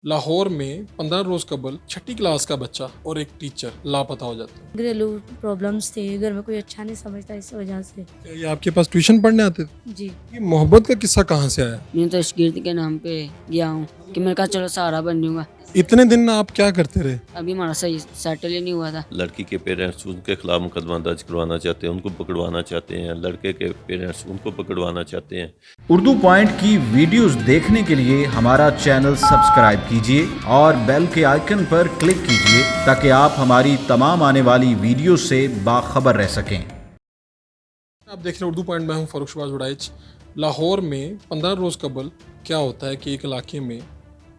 लाहौर में 15 रोज कबल छठी क्लास का बच्चा और एक टीचर लापता हो जाते हैं। घरेलू प्रॉब्लम्स थी, घर में कोई अच्छा नहीं समझता, इस वजह से। क्या ये आपके पास ट्यूशन पढ़ने आते थे? जी। ये मोहब्बत का किस्सा कहाँ से आया? मैं तो शागिर्द के नाम पे गया हूँ कि मैं कहा चलो सहारा बन जाऊंगा। इतने दिन आप क्या करते रहे? अभी हमारा सही सेटल ही नहीं हुआ था। लड़की के पेरेंट्स उनके खिलाफ मुकदमा दर्ज करवाना चाहते हैं, उनको पकड़वाना चाहते हैं। लड़के के पेरेंट्स उनको पकड़वाना चाहते हैं। उर्दू पॉइंट की वीडियोस देखने के लिए हमारा चैनल सब्सक्राइब कीजिए और बेल के आइकन पर क्लिक कीजिए ताकि आप हमारी तमाम आने वाली वीडियो से बाखबर रह सकें। आप देख रहे हैं उर्दू पॉइंट में हूँ फारूक शहबाज वड़ाइच। लाहौर में 15 रोज कबल क्या होता है कि एक इलाके में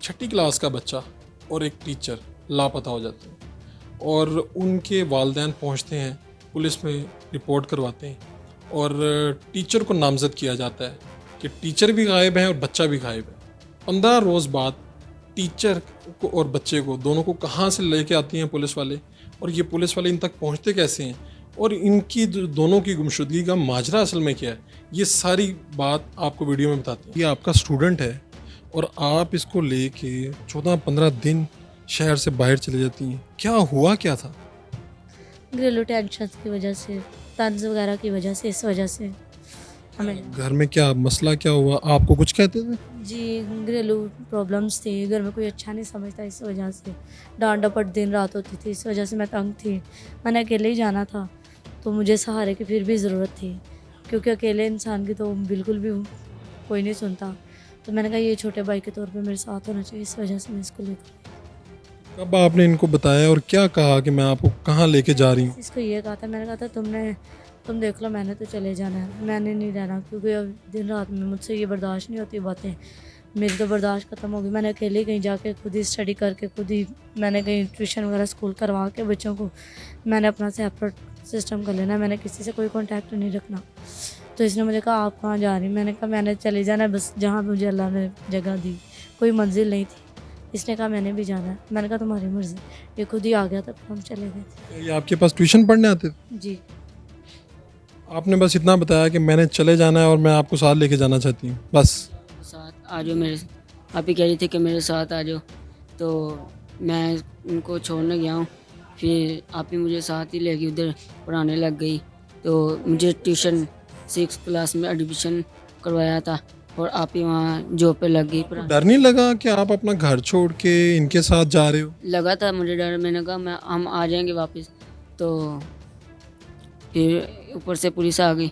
छठी क्लास का बच्चा और एक टीचर लापता हो जाते हैं और उनके वालिदैन पहुंचते हैं, पुलिस में रिपोर्ट करवाते हैं और टीचर को नामजद किया जाता है कि टीचर भी गायब है और बच्चा भी गायब है। 15 रोज़ बाद टीचर को और बच्चे को दोनों को कहाँ से लेके आती हैं पुलिस वाले, और ये पुलिस वाले इन तक पहुँचते कैसे हैं, और इनकी दोनों की गुमशुदगी का माजरा असल में क्या है, ये सारी बात आपको वीडियो में बताते हैं। ये आपका स्टूडेंट है और आप इसको लेके 14-15 दिन शहर से बाहर चले जाती हैं। क्या हुआ क्या था? घरेलू टेंशन की वजह से, तंज वगैरह की वजह से, इस वजह से हमें। घर में क्या मसला क्या हुआ, आपको कुछ कहते थे? जी, घरेलू प्रॉब्लम्स थी, घर में कोई अच्छा नहीं समझता, इस वजह से डांट डपट दिन रात होती थी, इस वजह से मैं तंग थी। मैंने अकेले ही जाना था तो मुझे सहारे की फिर भी ज़रूरत थी, क्योंकि अकेले इंसान की तो बिल्कुल भी कोई नहीं सुनता। तो मैंने कहा ये छोटे भाई के तौर पे मेरे साथ होना चाहिए, इस वजह से मैं इसको लेकर कब आपने इनको बताया और क्या कहा कि मैं आपको कहाँ लेके जा रही हूँ? इसको ये कहा था। मैंने कहा था तुम देख लो, मैंने तो चले जाना है, मैंने नहीं रहना, क्योंकि अब दिन रात में मुझसे ये बर्दाश्त नहीं होती बातें, मेरी तो बर्दाश्त ख़त्म हो गई। मैंने अकेले कहीं जाके खुद ही स्टडी करके, खुद ही मैंने कहीं ट्यूशन वगैरह स्कूल करवा के बच्चों को मैंने अपना सेपरेट सिस्टम कर लेना, मैंने किसी से कोई कॉन्टैक्ट नहीं रखना। तो इसने मुझे कहा आप कहाँ जा रही? मैंने कहा मैंने चले जाना है, बस जहाँ मुझे अल्लाह ने जगह दी, कोई मंजिल नहीं थी। इसने कहा मैंने भी जाना है। मैंने कहा तुम्हारी मर्ज़ी। ये खुद ही आ गया था, फिर हम चले गए। ये आपके पास ट्यूशन पढ़ने आते थे? जी। आपने बस इतना बताया कि मैंने चले जाना है और मैं आपको साथ लेके जाना चाहती हूँ, बस। साथ आ जाओ मेरे, आप ही कह रही थी कि मेरे साथ आ जाओ, तो मैं उनको छोड़ने गया हूँ। फिर आप ही मुझे साथ ही ले गई, उधर पढ़ाने लग गई। तो मुझे ट्यूशन 6 क्लास में एडमिशन करवाया था और आप ही वहाँ जॉब पे लग गई पढ़ाने। डर नहीं लगा कि आप अपना घर छोड़ के इनके साथ जा रहे हो? लगा था मुझे डर, मैंने कहा हम आ जाएंगे वापस। तो फिर ऊपर से पुलिस आ गई।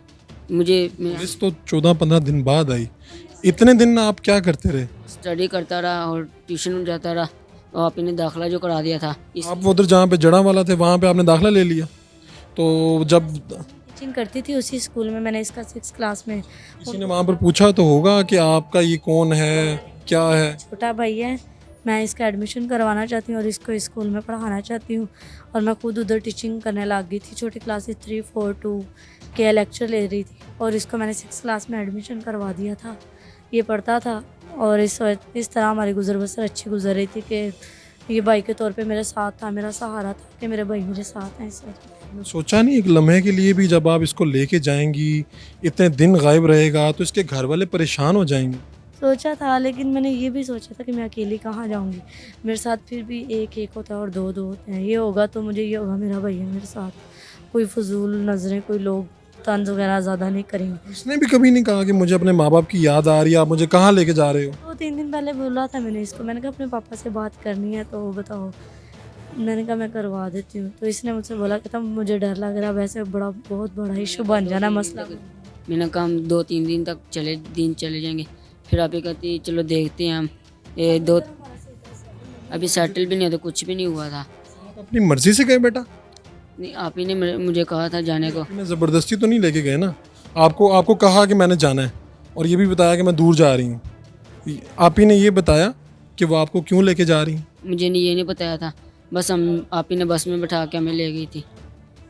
पुलिस तो 14-15 दिन बाद आई। इतने दिन आप क्या करते रहे? स्टडी करता रहा और ट्यूशन जाता रहा, और आप ही ने दाखिला जो करा दिया था आप उधर जहाँ पे जड़ा वाला थे वहाँ पे आपने दाखिला ले लिया, तो जब टीचिंग करती थी उसी स्कूल में, मैंने इसका 6 क्लास में। किसी ने वहाँ पर पूछा तो होगा कि आपका ये कौन है, क्या है? छोटा भाई है, मैं इसका एडमिशन करवाना चाहती हूँ और इसको इस स्कूल में पढ़ाना चाहती हूँ। और मैं खुद उधर टीचिंग करने लग गई थी, छोटी क्लासेस 3, 4, 2 के लेक्चर ले रही थी, और इसको मैंने 6 क्लास में एडमिशन करवा दिया था। ये पढ़ता था और इस तरह हमारी गुजर बसर अच्छी गुजर रही थी कि ये भाई के तौर पे मेरे साथ था, मेरा सहारा था कि मेरे भाई मेरे साथ हैं, इस वजह। सोचा नहीं एक लम्हे के लिए भी जब आप इसको लेके जाएंगी, इतने दिन गायब रहेगा तो इसके घर वाले परेशान हो जाएंगे? सोचा था, लेकिन मैंने ये भी सोचा था कि मैं अकेली कहाँ जाऊँगी, मेरे साथ फिर भी एक होता है और दो होते हैं। ये होगा तो मुझे ये होगा मेरा भैया मेरे साथ, कोई फजूल नज़रें, कोई लोग तंज वगैरह ज़्यादा नहीं करेंगे। इसने भी कभी नहीं कहा कि मुझे अपने माँ बाप की याद आ रही है, आप मुझे कहाँ लेके जा रहे हो? 2-3 दिन पहले बोला था मैंने इसको, मैंने कहा अपने पापा से बात करनी है तो बताओ। मैंने कहा मैं करवा देती हूँ, तो इसने मुझसे बोला कि तब मुझे डर लग रहा है, वैसे बहुत बड़ा इशू बन जाना मसला। मैंने कहा हम 2-3 दिन तक चले जाएंगे। फिर आप ही कहती चलो देखते हैं हम, ये 2 अभी सेटल भी नहीं होता, कुछ भी नहीं हुआ था। आप अपनी मर्जी से गए बेटा? नहीं, आप ही ने मुझे कहा था जाने को। मैं ज़बरदस्ती तो नहीं लेके गए ना? आपको कहा कि मैंने जाना है और ये भी बताया कि मैं दूर जा रही हूँ। आप ही ने ये बताया कि वो आपको क्यों लेके जा रही हैं? मुझे ये नहीं बताया था, बस आप ही ने बस में बैठा के हमें ले गई थी।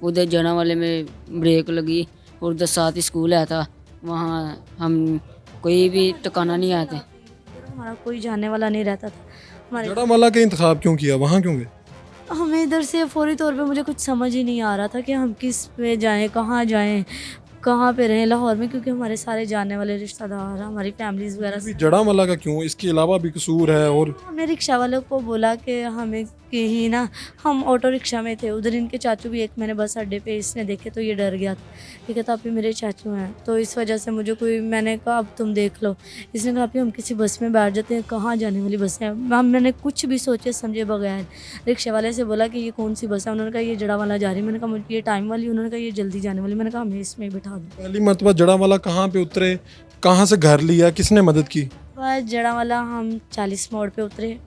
उधर जना वाले में ब्रेक लगी और उधर साथ ही स्कूल आया था, वहाँ हम कोई भी ठिकाना नहीं आते। हमारा कोई जानने वाला नहीं रहता था हमारे। जड़ामाला का इंतखाब क्यों किया, वहाँ क्यों गए? हमें इधर से फौरी तौर पे मुझे कुछ समझ ही नहीं आ रहा था कि हम किस पे जाएं, कहाँ जाएं। कहाँ पे रहें लाहौर में, क्योंकि हमारे सारे जानने वाले रिश्तेदार, हमारी फैमिलीज़ वगैरह अभी जड़ावाला का क्यों, इसके अलावा भी कसूर है? और हमने रिक्शा वालों को बोला कि हमें कि ही ना, हम ऑटो रिक्शा में थे, उधर इनके चाचू भी, एक मैंने बस अड्डे पे इसने देखे तो ये डर गया। ये कहता आप ही मेरे चाचू हैं, तो इस वजह से मुझे कोई, मैंने कहा अब तुम देख लो। इसने कहा आप हम किसी बस में बैठ जाते हैं, कहाँ जाने वाली बस है। मैंने कुछ भी सोचे समझे बगैर रिक्शा वाले से बोला कि ये कौन सी बस है। उन्होंने कहा ये जड़ावाला जा रही है। मैंने कहा मुझे ये टाइम वाली, उन्होंने कहा ये जल्दी जाने वाली। मैंने कहा हमें इसमें बिठा दो। पहली मरतबा जड़ावाला कहाँ पे उतरे, कहाँ से घर लिया, किसने मदद की? बस जड़ावाला हम 40 मोड़ पे उतरे,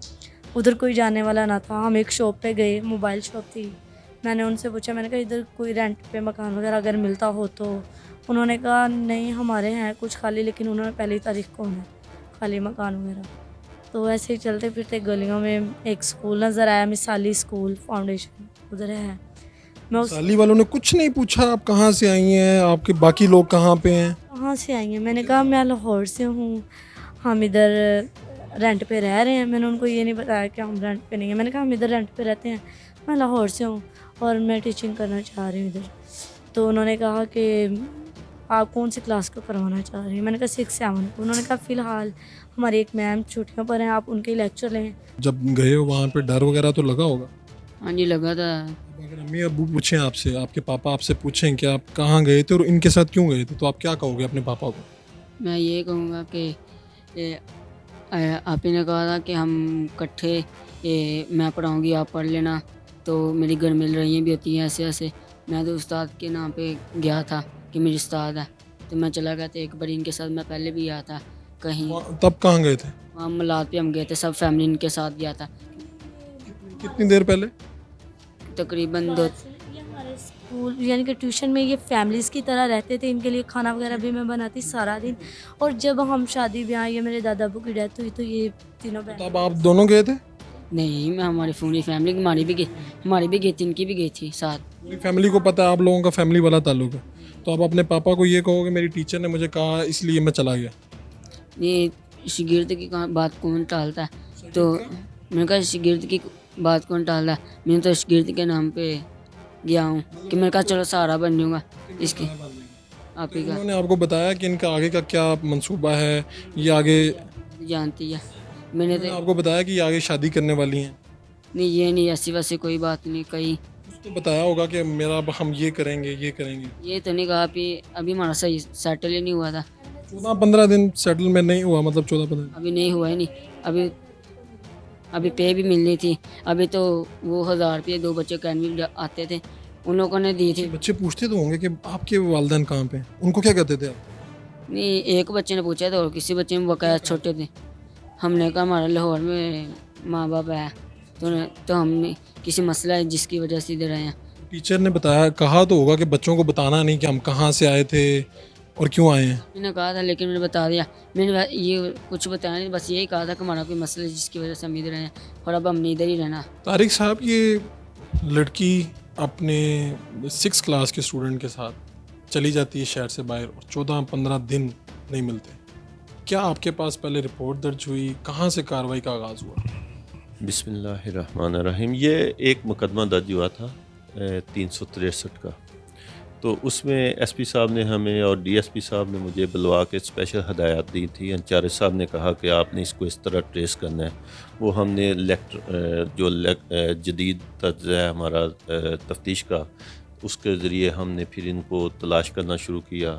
उधर कोई जाने वाला ना था। हम एक शॉप पे गए, मोबाइल शॉप थी। मैंने उनसे पूछा, मैंने कहा इधर कोई रेंट पे मकान वगैरह अगर मिलता हो तो। उन्होंने कहा नहीं हमारे हैं कुछ खाली, लेकिन उन्होंने पहली तारीख को है खाली मकान वगैरह। तो ऐसे ही चलते फिरते गलियों में एक स्कूल नज़र आया, मिसाली स्कूल फाउंडेशन, उधर है। मैं उस साली वालों ने कुछ नहीं पूछा आप कहाँ से आई हैं, आपके बाकी लोग कहाँ पे हैं? कहाँ से आई हैं? मैंने कहा मैं लाहौर से हूँ, हम इधर रेंट पे रह रहे हैं। मैंने उनको ये नहीं बताया कि हम रेंट पे नहीं हैं। मैंने कहा हम इधर रेंट पे रहते हैं, मैं लाहौर से हूँ और मैं टीचिंग करना चाह रही हूँ इधर। तो उन्होंने कहा कि आप कौन सी क्लास को करवाना चाह रही हैं? मैंने कहा 6-7 को। उन्होंने कहा फ़िलहाल हमारी एक मैम छुट्टियों पर हैं, आप उनके लेक्चर लें। जब गए हो वहाँ पे डर वगैरह तो लगा होगा? हाँ जी लगा था। अगर अम्मी अबू पूछें आपसे, आपके पापा आपसे पूछें कि आप कहाँ गए थे और इनके साथ क्यों गए थे, तो आप क्या कहोगे अपने पापा को? मैं ये कहूँगा कि आप ही ने कहा था कि हम इकट्ठे, मैं पढ़ाऊँगी आप पढ़ लेना, तो मेरी घर मिल रही भी होती हैं ऐसे ऐसे। मैं तो उस्ताद के नाम पे गया था कि मेरी उस्ताद है, तो मैं चला गया था एक बार इनके साथ। मैं पहले भी गया था कहीं, तब कहाँ गए थे? वहाँ मलाद पे हम गए थे, सब फैमिली इनके साथ गया था। कितनी देर पहले? तकरीबन 2 ये हमारे स्कूल यानी कि ट्यूशन में ये फैमिलीज़ की तरह रहते थे। इनके लिए खाना वगैरह भी मैं बनाती सारा दिन। और जब हम शादी ब्याह, ये मेरे दादा अबू की डेथ हुई तो ये तीनों बहन। तब आप दोनों गए थे? नहीं, मैं हमारी पूरी फैमिली हमारी भी गई थी, इनकी भी गई थी साथ। पूरी फैमिली को पता है आप लोगों का फैमिली वाला ताल्लुक है, तो आप अपने पापा को ये कहोगे मेरी टीचर ने मुझे कहा इसलिए मैं चला गया? ये शागिर्द की बात कौन टालता है? तो मैंने कहा शागिर्द की बात कौन टालता है? मैं तो शागिर्द के नाम पे गया हूँ कि मैंने कहा चलो सहारा बन जाऊँगा इसकी, आप ही का। उन्होंने आपको बताया कि इनका आगे का क्या मंसूबा है, ये आगे जानती है मैंने तो आपको बताया कि ये आगे शादी करने वाली हैं? नहीं, ये नहीं ऐसी वैसी कोई बात नहीं कही। कुछ तो बताया होगा कि मेरा हम ये करेंगे ये करेंगे। ये तो नहीं कहा, अभी हमारा सही सेटल ही नहीं हुआ था। 14-15 दिन सेटलमेंट नहीं हुआ, मतलब 14-15 अभी नहीं हुआ ही नहीं। अभी पे भी मिलनी थी। अभी तो वो 1000 रुपये 2 बच्चे कैनवी आते थे, उन लोगों ने दी थी। बच्चे पूछते तो होंगे कि आपके वालिदैन कहाँ पे हैं, उनको क्या कहते थे आप? नहीं, एक बच्चे ने पूछा था और किसी बच्चे में बकाया छोटे थे। हमने कहा हमारा लाहौर में माँ बाप है, तो हमने किसी मसला है जिसकी वजह से इधर आए हैं। टीचर ने बताया, कहा तो होगा कि बच्चों को बताना नहीं कि हम कहाँ से आए थे और क्यों आए हैं। मैंने कहा था लेकिन मैंने बता दिया। मैंने ये कुछ बताया नहीं, बस यही कहा था कि हमारा कोई मसला है जिसकी वजह से हम इधर आए हैं और अब हमने इधर ही रहना। तारिक साहब, ये लड़की अपने 6 क्लास के स्टूडेंट के साथ चली जाती है शहर से बाहर और 14-15 दिन नहीं मिलते। क्या आपके पास पहले रिपोर्ट दर्ज हुई, कहाँ से कार्रवाई का आगाज़ हुआ? बिस्मिल्लाहिर्रहमानिर्रहीम। ये एक मुकदमा दर्ज हुआ था 363 का, तो उसमें एसपी साहब ने हमें और डीएसपी साहब ने मुझे बुलवा के स्पेशल हदायत दी थी। अंचार्ज साहब ने कहा कि आपने इसको इस तरह ट्रेस करना है। वो हमने जदीद तर्ज है हमारा तफ्तीश का, उसके ज़रिए हमने फिर इनको तलाश करना शुरू किया।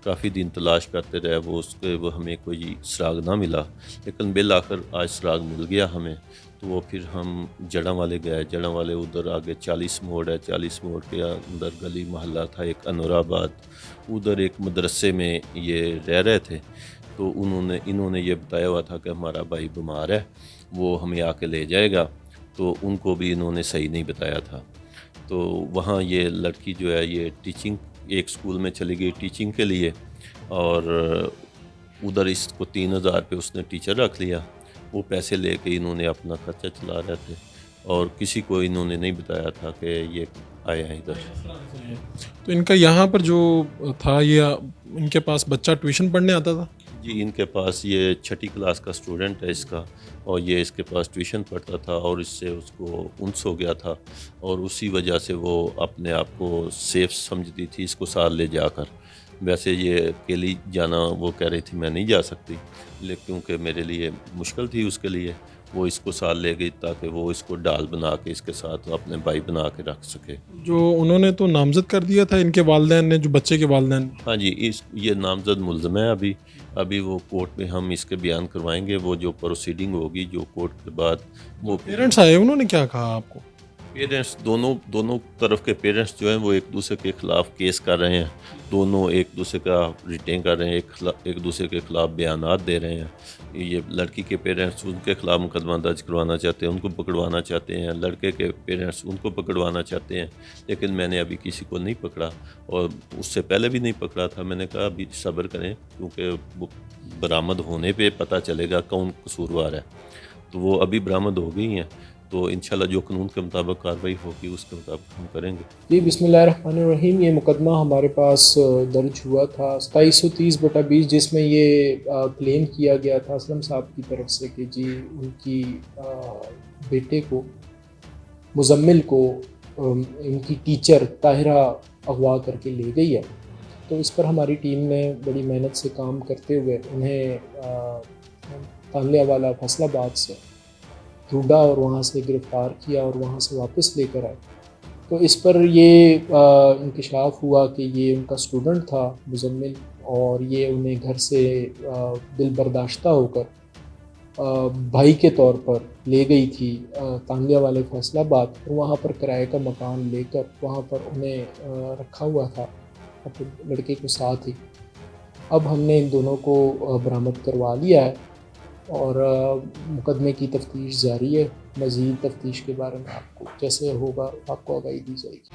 काफ़ी दिन तलाश करते रहे, वो हमें कोई सुराग ना मिला, लेकिन बिल आकर आज सुराग मिल गया हमें। तो वो फिर हम जड़ावाले गए। जड़ावाले उधर आगे 40 मोड़ है, 40 मोड़ के अंदर गली मोहल्ला था एक अनूराबाद, उधर एक मदरसे में ये रह रहे थे। तो इन्होंने ये बताया हुआ था कि हमारा भाई बीमार है, वो हमें आके ले जाएगा। तो उनको भी इन्होंने सही नहीं बताया था। तो वहाँ ये लड़की जो है ये टीचिंग एक स्कूल में चली गई टीचिंग के लिए, और उधर इसको 3000 पे उसने टीचर रख लिया। वो पैसे लेके इन्होंने अपना खर्चा चला रहे थे और किसी को इन्होंने नहीं बताया था कि ये आया है इधर। तो इनका यहाँ पर जो था, ये इनके पास बच्चा ट्यूशन पढ़ने आता था? जी, इनके पास ये 6ठी क्लास का स्टूडेंट है इसका, और ये इसके पास ट्यूशन पढ़ता था और इससे उसको उन्स हो गया था, और उसी वजह से वो अपने आप को सेफ समझती थी इसको साथ ले जाकर। वैसे ये अकेली जाना वो कह रही थी मैं नहीं जा सकती, लेकिन क्योंकि मेरे लिए मुश्किल थी उसके लिए, वो इसको साथ ले गई ताकि वो इसको डाल बना के इसके साथ अपने भाई बना के रख सके। जो उन्होंने तो नामजद कर दिया था इनके वालिदैन ने, जो बच्चे के वालिदैन ने। हाँ जी, ये नामजद मुल्ज़म है। अभी वो कोर्ट में हम इसके बयान करवाएंगे, वो जो प्रोसीडिंग होगी जो कोर्ट के बाद वो पेरेंट्स आए, उन्होंने क्या कहा आपको? पेरेंट्स दोनों तरफ के पेरेंट्स जो हैं वो एक दूसरे के ख़िलाफ़ केस कर रहे हैं, दोनों एक दूसरे का रिटेन कर रहे हैं, एक दूसरे के ख़िलाफ़ बयानात दे रहे हैं। ये लड़की के पेरेंट्स उनके ख़िलाफ़ मुकदमा दर्ज करवाना चाहते हैं, उनको पकड़वाना चाहते हैं, लड़के के पेरेंट्स उनको पकड़वाना चाहते हैं, लेकिन मैंने अभी किसी को नहीं पकड़ा और उससे पहले भी नहीं पकड़ा था। मैंने कहा अभी सब्र करें, क्योंकि वो बरामद होने पे पता चलेगा कौन कसूरवार है। तो वो अभी बरामद हो गई हैं, तो इंशाल्लाह जो कानून के मुताबिक कार्रवाई होगी उसके मुताबिक हम करेंगे। जी बिस्मिल्लाहिर्रहमानिर्रहीम। ये मुकदमा हमारे पास दर्ज हुआ था 2730/20, जिसमें ये क्लेम किया गया था असलम साहब की तरफ से कि जी उनकी बेटे को, मुजम्मिल को, इनकी टीचर ताहिरा अगवा करके ले गई है। तो इस पर हमारी टीम ने बड़ी मेहनत से काम करते हुए उन्हें तालियावाला फैसलाबाद से ढूंढा और वहाँ से गिरफ़्तार किया और वहाँ से वापस लेकर आए। तो इस पर ये इंकशाफ हुआ कि ये उनका स्टूडेंट था मुजम्मिल, और ये उन्हें घर से दिल बर्दाश्ता होकर भाई के तौर पर ले गई थी तालियावाले फैसलाबाद, और वहाँ पर किराए का मकान लेकर वहाँ पर उन्हें रखा हुआ था अपने लड़के को साथ ही। अब हमने इन दोनों को बरामद करवा लिया है और मुकदमे की तफ्तीश जारी है। मज़ीद तफ्तीश के बारे में आपको जैसे होगा आपको आगाही दी जाएगी।